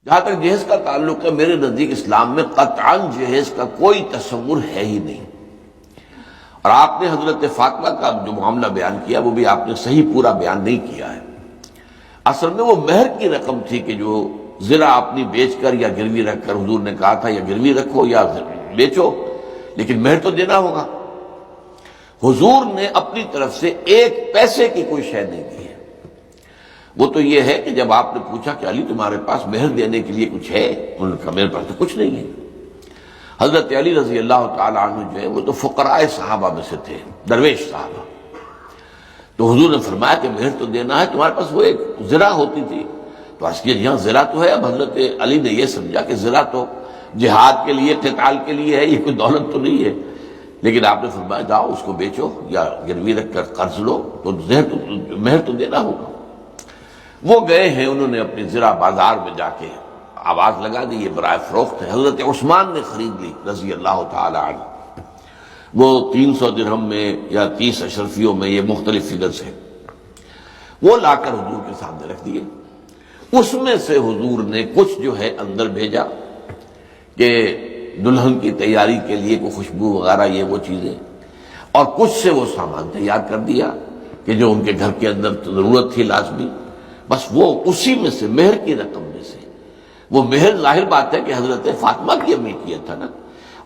جہاں تک جہیز کا تعلق ہے، میرے نزدیک اسلام میں قطعاً جہیز کا کوئی تصور ہے ہی نہیں۔ اور آپ نے حضرت فاطمہ کا جو معاملہ بیان کیا وہ بھی آپ نے صحیح پورا بیان نہیں کیا ہے۔ اصل میں وہ مہر کی رقم تھی کہ جو زرع اپنی بیچ کر یا گروی رکھ کر، حضور نے کہا تھا یا گروی رکھو یا بیچو، لیکن مہر تو دینا ہوگا۔ حضور نے اپنی طرف سے ایک پیسے کی کوئی شے نہیں دی ہے۔ وہ تو یہ ہے کہ جب آپ نے پوچھا کہ علی تمہارے پاس مہر دینے کے لیے کچھ ہے، انہوں نے کہا میرے پاس تو کچھ نہیں ہے۔ حضرت علی رضی اللہ تعالی عنہ جو ہے وہ تو فقراء صحابہ میں سے تھے، درویش صحابہ۔ تو حضور نے فرمایا کہ مہر تو دینا ہے، تمہارے پاس وہ ایک زرع ہوتی تھی۔ تو اس کے یہاں زرع تو ہے۔ اب حضرت علی نے یہ سمجھا کہ زرع تو جہاد کے لیے، قتال کے لیے ہے، یہ کوئی دولت تو نہیں ہے، لیکن آپ نے فرمایا جاؤ اس کو بیچو یا گروی رکھ کر قرض لو، تو مہر تو دینا ہوگا۔ وہ گئے ہیں، انہوں نے اپنی زرع بازار میں جا کے آواز لگا دی، یہ برائے فروخت ہے۔ حضرت عثمان نے خرید لی رضی اللہ تعالی عنہ، وہ 300 درہم میں یا 30 اشرفیوں میں، یہ مختلف فگرز ہیں۔ وہ لا کر حضور کے سامنے رکھ دیے۔ اس میں سے حضور نے کچھ جو ہے اندر بھیجا کہ دلہن کی تیاری کے لیے کوئی خوشبو وغیرہ یہ وہ چیزیں، اور کچھ سے وہ سامان تیار کر دیا کہ جو ان کے گھر کے اندر ضرورت تھی لازمی۔ بس وہ اسی میں سے، مہر کی رقم میں سے، وہ مہر ظاہر بات ہے کہ حضرت فاطمہ کی ملکیت تھا نا،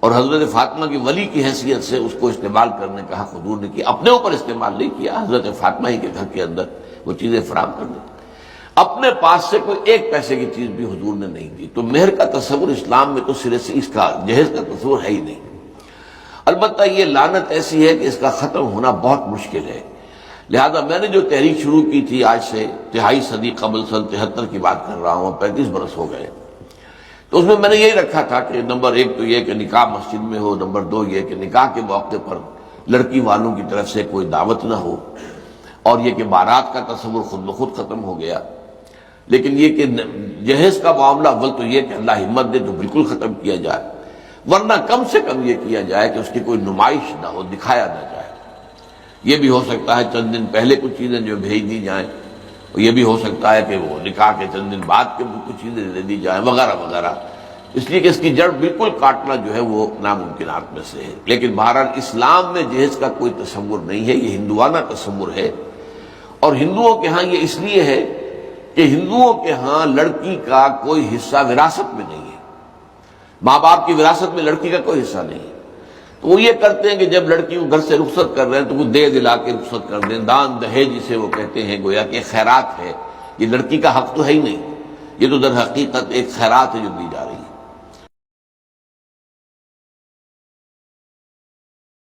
اور حضرت فاطمہ کی ولی کی حیثیت سے اس کو استعمال کرنے کا حق حضور نے کیا، اپنے اوپر استعمال نہیں کیا، حضرت فاطمہ ہی کے گھر کے اندر وہ چیزیں فراہم کر دی۔ اپنے پاس سے کوئی ایک پیسے کی چیز بھی حضور نے نہیں دی۔ تو مہر کا تصور اسلام میں تو سرے سے، اس کا جہیز کا تصور ہے ہی نہیں۔ البتہ یہ لعنت ایسی ہے کہ اس کا ختم ہونا بہت مشکل ہے۔ لہذا میں نے جو تحریک شروع کی تھی، آج سے 3.5 صدی قبل سن 73 کی بات کر رہا ہوں، 35 برس ہو گئے، تو اس میں نے یہی رکھا تھا کہ نمبر 1 تو یہ کہ نکاح مسجد میں ہو، نمبر 2 یہ کہ نکاح کے موقع پر لڑکی والوں کی طرف سے کوئی دعوت نہ ہو، اور یہ کہ بارات کا تصور خود بخود ختم ہو گیا۔ لیکن یہ کہ جہیز کا معاملہ اول تو یہ کہ اللہ ہمت دے تو بالکل ختم کیا جائے، ورنہ کم سے کم یہ کیا جائے کہ اس کی کوئی نمائش نہ ہو، دکھایا نہ جائے۔ یہ بھی ہو سکتا ہے چند دن پہلے کچھ چیزیں جو بھیج دی جائیں، اور یہ بھی ہو سکتا ہے کہ وہ نکاح کے چند دن بعد کے کچھ چیزیں دے دی جائیں وغیرہ وغیرہ، اس لیے کہ اس کی جڑ بالکل کاٹنا جو ہے وہ ناممکنات میں سے ہے۔ لیکن بہرحال اسلام میں جہیز کا کوئی تصور نہیں ہے، یہ ہندوانہ تصور ہے، اور ہندوؤں کے ہاں یہ اس لیے ہے کہ ہندوؤں کے ہاں لڑکی کا کوئی حصہ وراثت میں نہیں ہے، ماں باپ کی وراثت میں لڑکی کا کوئی حصہ نہیں ہے۔ تو وہ یہ کرتے ہیں کہ جب لڑکی کو گھر سے رخصت کر رہے ہیں تو وہ دے دلا کے رخصت کر دیں، دان دہیج جسے وہ کہتے ہیں، گویا کہ خیرات ہے، یہ لڑکی کا حق تو ہے ہی نہیں، یہ تو در حقیقت ایک خیرات ہے جو دی جا رہی ہے۔